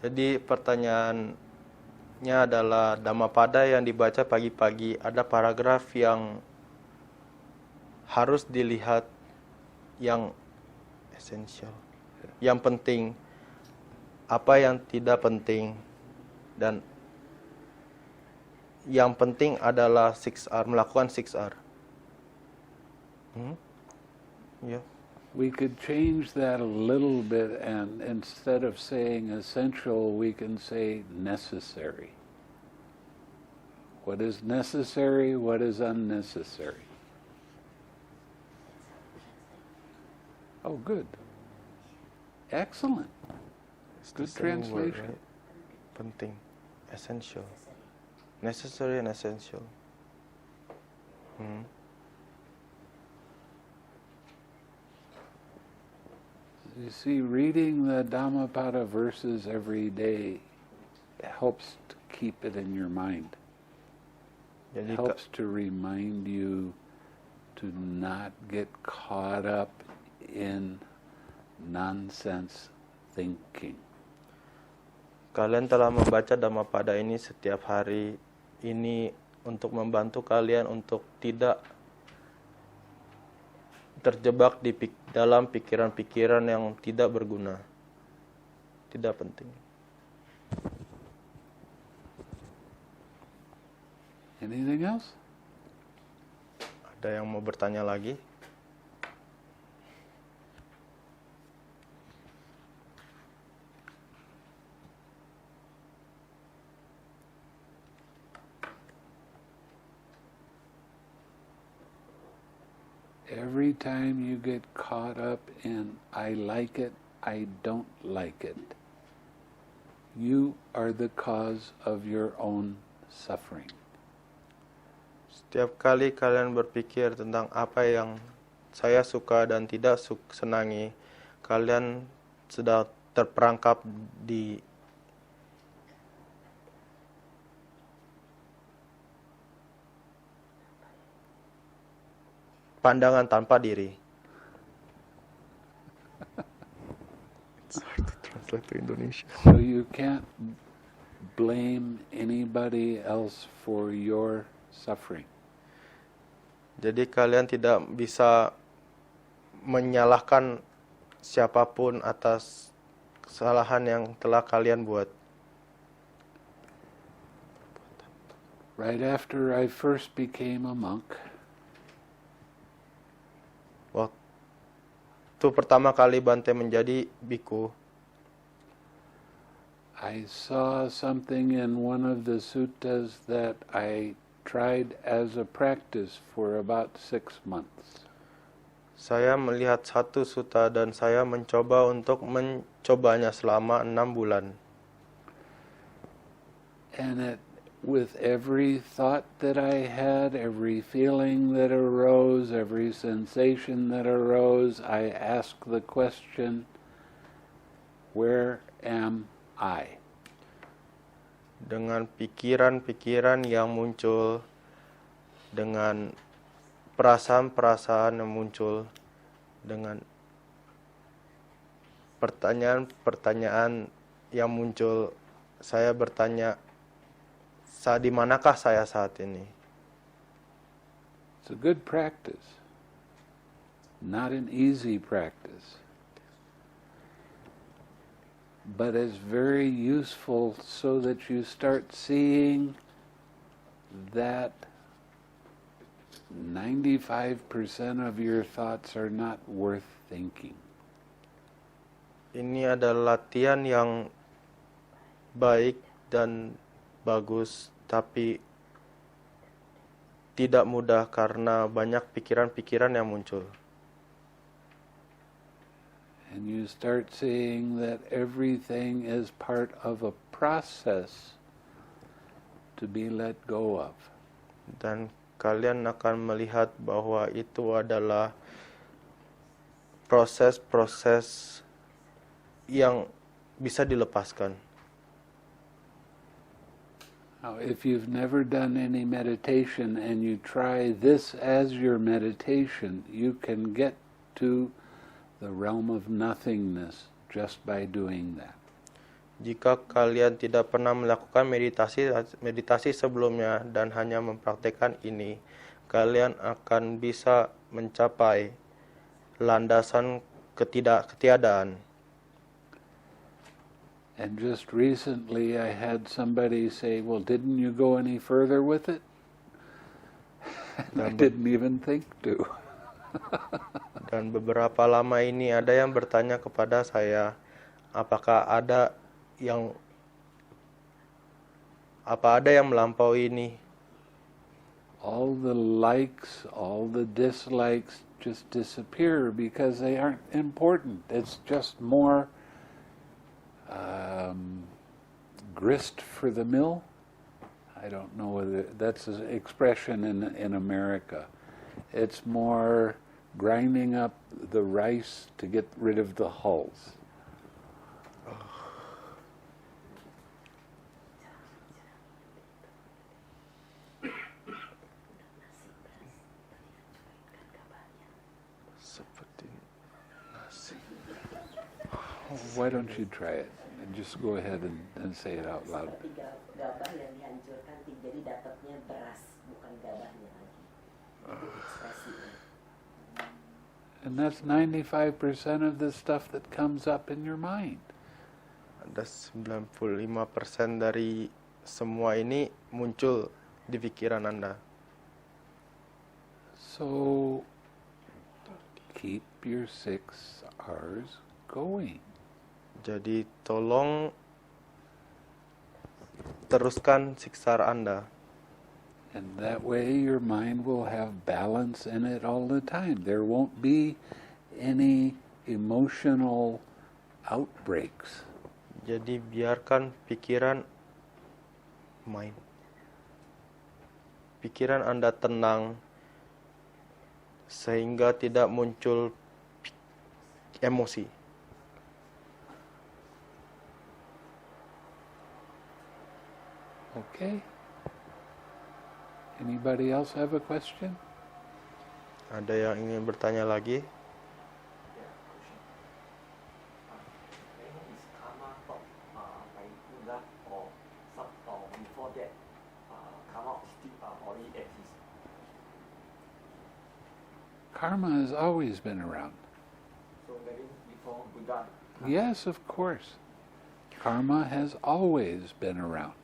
Jadi pertanyaannya adalah Dhammapada yang dibaca pagi-pagi, ada paragraf yang harus dilihat yang esensial, yang penting, apa yang tidak penting, dan yang penting adalah 6R, melakukan 6R. Ya. We could change that a little bit, and instead of saying essential, we can say necessary. What is necessary? What is unnecessary? Oh, good. Excellent. Good Same word, translation. right? Penting, essential, necessary and essential. You see, reading the Dhammapada verses every day helps to keep it in your mind. Jadi Helps to remind you to not get caught up in nonsense thinking. kalian telah membaca Dhammapada ini setiap hari ini untuk membantu kalian untuk tidak terjebak di dalam pikiran-pikiran yang tidak berguna, tidak penting. Anything else? Ada yang mau bertanya lagi? Every time you get caught up in I like it, I don't like it, you are the cause of your own suffering. Setiap kali kalian berpikir tentang apa yang saya suka dan tidak senangi, kalian sedang terperangkap di pandangan tanpa diri. It's hard to translate to Indonesia. So you can't blame anybody else for your suffering. Jadi kalian tidak bisa menyalahkan siapapun atas kesalahan yang telah kalian buat. Right after I first became a monk, Waktu pertama kali Bante menjadi biku, I saw something in one of the suttas that I tried as a practice for about 6 months. saya melihat satu sutta dan saya mencoba untuk mencobanya selama 6 bulan. And with every thought that I had, every feeling that arose, every sensation that arose, I asked the question, where am I? Dengan pikiran-pikiran yang muncul, dengan perasaan-perasaan yang muncul, dengan pertanyaan-pertanyaan yang muncul, saya bertanya, di manakah saya saat ini? It's a good practice, not an easy practice, but it's very useful so that you start seeing that 95% of your thoughts are not worth thinking. Ini adalah latihan yang baik dan bagus, tapi tidak mudah karena banyak pikiran-pikiran yang muncul. And you start seeing that everything is part of a process to be let go of. Dan kalian akan melihat bahwa itu adalah proses-proses yang bisa dilepaskan. Now, if you've never done any meditation and you try this as your meditation, you can get to the realm of nothingness just by doing that. Jika kalian tidak pernah melakukan meditasi sebelumnya dan hanya mempraktekkan ini, kalian akan bisa mencapai landasan ketiadaan. And just recently I had somebody say, well, didn't you go any further with it? And I didn't even think to. Dan beberapa lama ini ada yang bertanya kepada saya, apakah ada yang melampaui ini? All the likes, all the dislikes just disappear because they aren't important. It's just more grist for the mill. I don't know whether that's an expression in America. It's more grinding up the rice to get rid of the hulls. Seperti nasi. Why don't you try it? And just go ahead and say it out loud. Seperti gabah yang dihancurkan, jadi dapatnya beras, bukan gabahnya lagi. Itu ekspresinya. And that's 95% of the stuff that comes up in your mind. Ada 95% dari semua ini muncul di pikiran Anda. So keep your 6 R's going. Jadi tolong teruskan siksar Anda. And that way your mind will have balance in it all the time. There won't be any emotional outbreaks. Jadi biarkan pikiran Anda tenang sehingga tidak muncul emosi. Okay? Anybody else have a question? Ada yang ingin bertanya lagi? Is karma taught by Buddha or before that karma already exists? Karma has always been around. So that is before Buddha. Yes, of course. Karma has always been around.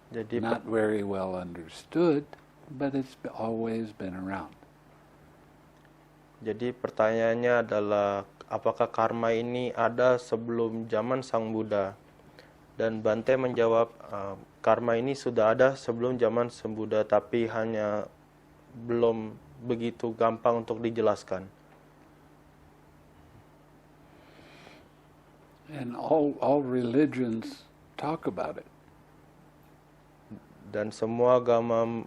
Jadi Not very well understood, but it's always been around. Jadi pertanyaannya adalah apakah karma ini ada sebelum zaman Sang Buddha? Dan Bante menjawab karma ini sudah ada sebelum zaman Sang Buddha tapi hanya belum begitu gampang untuk dijelaskan. And all religions talk about it. Dan semua agama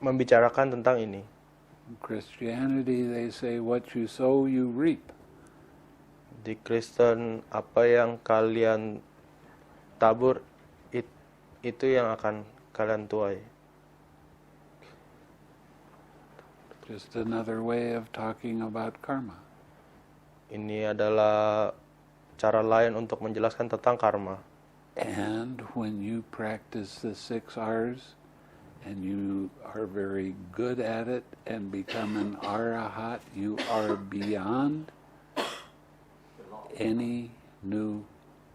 membicarakan tentang ini. In Christianity, they say what you sow, you reap. Di Kristen, apa yang kalian tabur itu yang akan kalian tuai. Just another way of talking about karma. Ini adalah cara lain untuk menjelaskan tentang karma. And when you practice the 6 R's and you are very good at it and become an arahat, you are beyond any new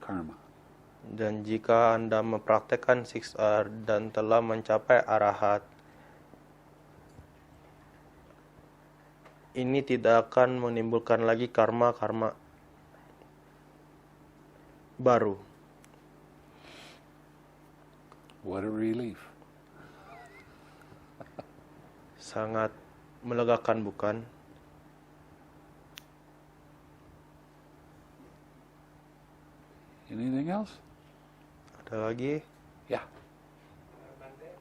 karma. Dan jika Anda mempraktekkan 6R dan telah mencapai arahat, ini tidak akan menimbulkan lagi karma-karma baru. What a relief. Sangat melegakan, bukan? Anything else? Ada lagi? Yeah. Bante,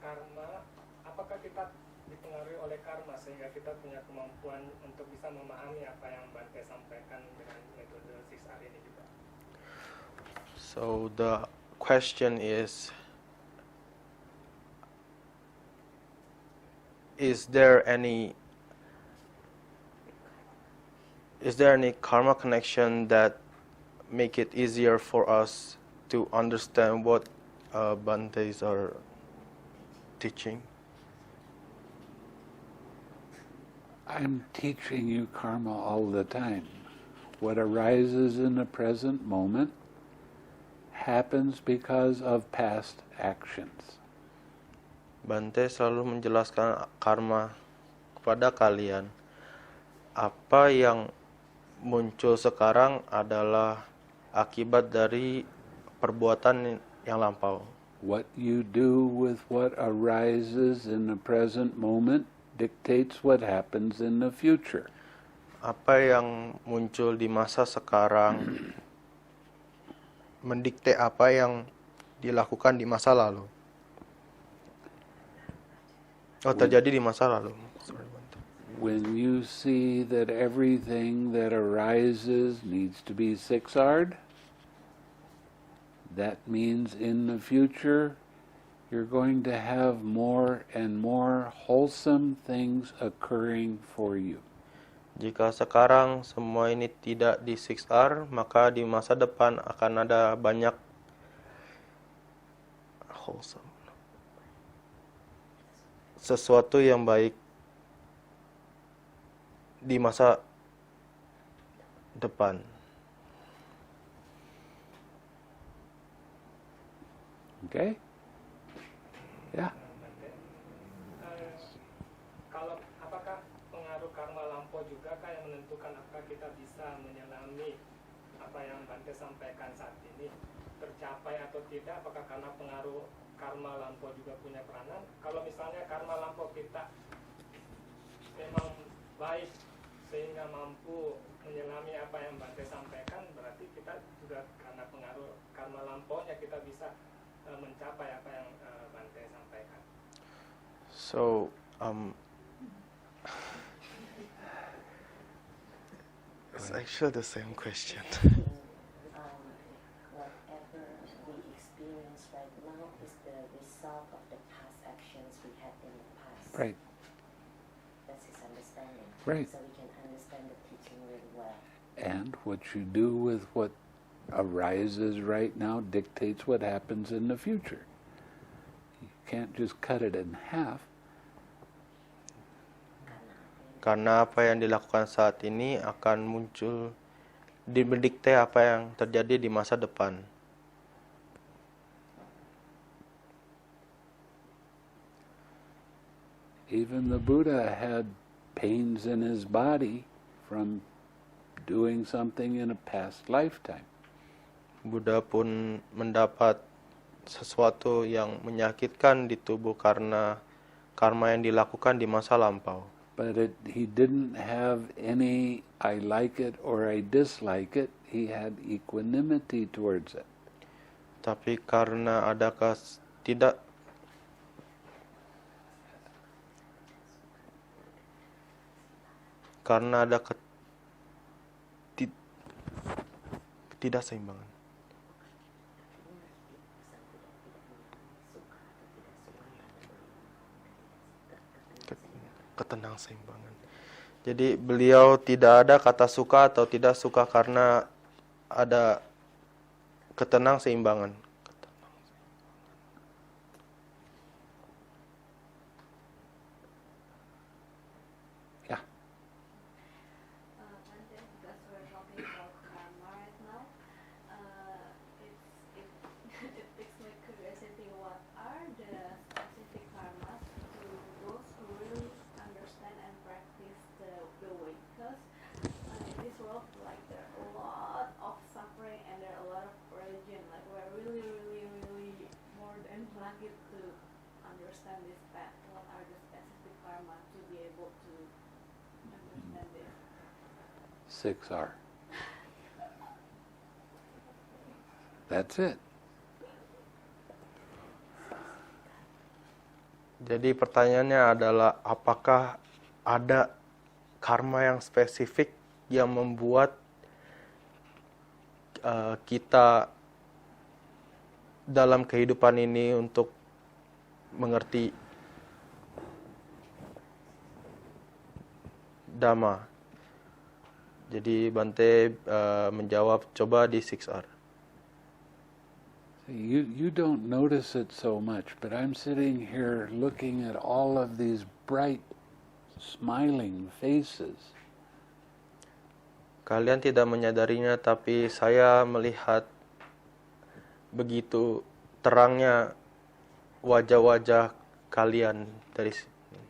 karma, apakah kita dipengaruhi oleh karma sehingga kita punya kemampuan untuk bisa memahami apa yang Bante sampaikan dengan metode 6R ini juga? So the question is there any karma connection that make it easier for us to understand what Bantes are teaching? I'm teaching you karma all the time. What arises in the present moment happens because of past actions. Bante selalu menjelaskan karma kepada kalian. Apa yang muncul sekarang adalah akibat dari perbuatan yang lampau. What you do with what arises in the present moment dictates what happens in the future. Apa yang muncul di masa sekarang mendikte apa yang dilakukan di masa lalu. Terjadi di masa lalu. When you see that everything that arises needs to be 6R'd, that means in the future you're going to have more and more wholesome things occurring for you. Jika sekarang semua ini tidak di 6R, maka di masa depan akan ada banyak wholesome. Sesuatu yang baik di masa depan. Okay? Yeah. Kalau apakah pengaruh karma lampau juga yang menentukan apakah kita bisa menyelami apa yang Bante sampaikan saat ini tercapai tercapai atau tidak, apakah karena pengaruh karma lampau juga punya peranan? Kalau misalnya karma lampau kita memang baik sehingga mampu menyelami apa yang Bante sampaikan, berarti kita juga karena pengaruh karma lampaunya kita bisa mencapai apa yang Bante sampaikan. So, it's actually the same question. Whatever we experience right now is the result of the past actions we had in the past. Right. That's his understanding. Right. So we can understand the teaching really well. And what you do with what arises right now dictates what happens in the future. You can't just cut it in half. Karena apa yang dilakukan saat ini akan muncul, didikte apa yang terjadi di masa depan. Even the Buddha had pains in his body from doing something in a past lifetime. Buddha pun mendapat sesuatu yang menyakitkan di tubuh karena karma yang dilakukan di masa lampau. But he didn't have any I like it or I dislike it. He had equanimity towards it. Tapi karena ada tidak karena ada ketidakseimbangan. Ketenangseimbangan. Jadi beliau tidak ada kata suka atau tidak suka karena ada ketenangseimbangan. Yeah. Bante, because we're talking about karma right now, it piques my curiosity. What are the specific karmas to those who really understand and practice the way? Because in this world, like there are a lot of suffering and there are a lot of religion. Like we're really more than lucky to understand this path. What are the specific karma to be able to understand this? 6R. That's it. Jadi pertanyaannya adalah apakah ada karma yang spesifik yang membuat kita dalam kehidupan ini untuk mengerti Dhamma. Jadi Bante menjawab coba di 6R. You don't notice it so much, but I'm sitting here looking at all of these bright, smiling faces. Kalian tidak menyadarinya, tapi saya melihat begitu terangnya wajah-wajah kalian dari sini.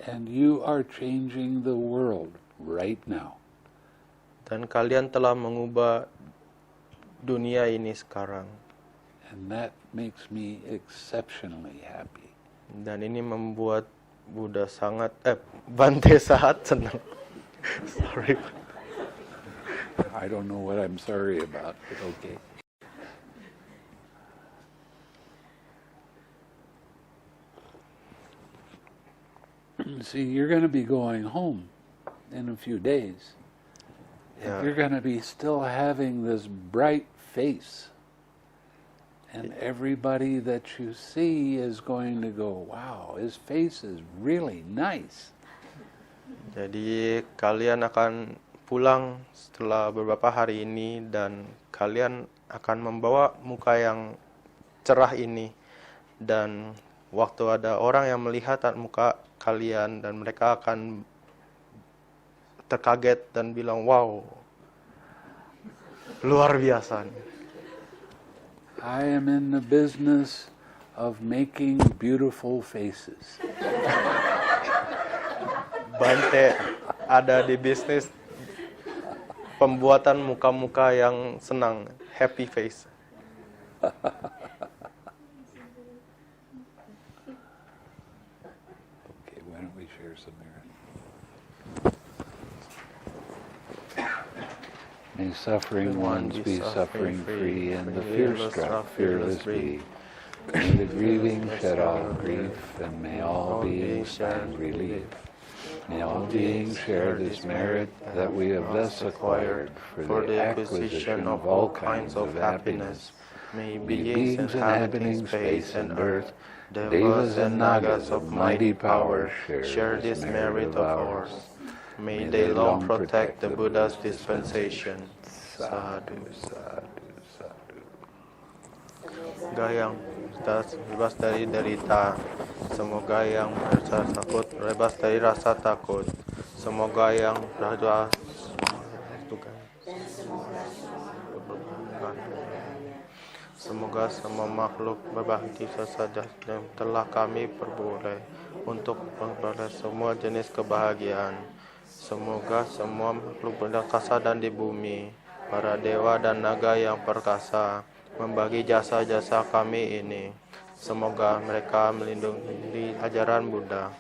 And you are changing the world right now. Dan kalian telah mengubah dunia ini sekarang. And that makes me exceptionally happy. Dan ini membuat Bante sangat senang. Sorry. I don't know what I'm sorry about, but okay. See, you're going to be going home in a few days. Yeah. You're going to be still having this bright face. And everybody that you see is going to go, wow, his face is really nice. Jadi kalian akan pulang setelah beberapa hari ini dan kalian akan membawa muka yang cerah ini. Dan waktu ada orang yang melihat muka kalian dan mereka akan terkaget dan bilang, wow, luar biasa. I am in the business of making beautiful faces. Bante ada di bisnis pembuatan muka-muka yang senang, happy face. Okay, why don't we share some merit? May suffering ones be suffering free, and the fear-struck fearless be. May the grieving shed all grief, and may all beings find relief. May all beings share this merit that we have thus acquired for the acquisition of all kinds of happiness. May Beings inhabiting space and earth, devas and nagas of mighty power share this merit of ours. May they long protect the Buddha's dispensation. Sadhu, sadhu, sadhu. Semoga yang bebas dari derita, semoga yang rasa takut bebas dari rasa takut, semoga yang raja semoga semua makhluk berbakti saja yang telah kami perboleh untuk memperoleh semua jenis kebahagiaan. Semoga semua makhluk berdakasa dan di bumi, para dewa dan naga yang perkasa, membagi jasa-jasa kami ini. Semoga mereka melindungi ajaran Buddha.